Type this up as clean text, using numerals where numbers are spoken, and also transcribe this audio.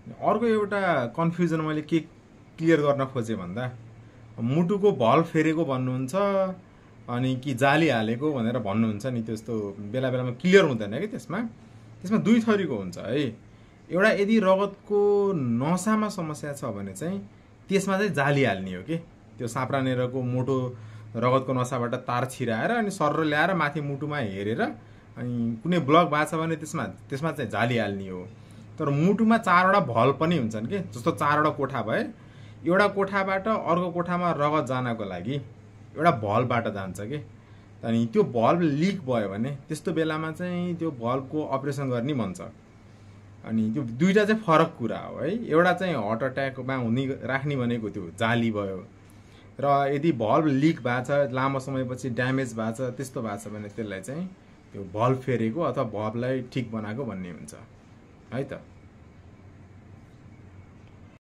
अर्को एउटा कन्फ्युजन मैले के क्लियर गर्न खोजेँ भन्दा मुटुको भल्भ फेरेको भन्नुहुन्छ अनि कि जाली हालेको भनेर भन्नुहुन्छ नि, त्यस्तो बेला बेलामा क्लियर हुँदैन कि त्यसमा दुई थरीको हुन्छ है। एउटा यदि रगतको नसामा समस्या छ भने चाहिँ त्यसमा चाहिँ जाली हाल्ने हो कि, त्यो साप्रानेरको मोटो रगतको नसाबाट तार छिराएर अनि सर्र ल्याएर माथि मुटुमा हेरेर अनि कुनै ब्लक भएको छ भने त्यसमा चाहिँ जाली हाल्ने हो। तर मुटुमा 4वटा भल्भ पनि हुन्छन् कि, जस्तो 4वटा कोठा भए एउटा कोठाबाट अर्को कोठामा रगत जानको लागि एउटा भल्भबाट जान्छ कि, अनि त्यो भल्भ लिक भयो भने त्यस्तो बेलामा चाहिँ त्यो भल्भको अपरेसन गर्ने भन्छ। अनि त्यो दुईटा चाहिँ फरक कुरा हो है। एउटा चाहिँ हार्ट अट्याकमा हुने राख्ने भनेको त्यो जाली भयो, र यदि भल्भ लिक भएको छ लामो समयपछि ड्यामेज भएको छ त्यस्तो भएको छ भने त्यसलाई चाहिँ त्यो भल्भ फेरेको अथवा भल्भलाई ठिक बनाएको भन्ने हुन्छ है त।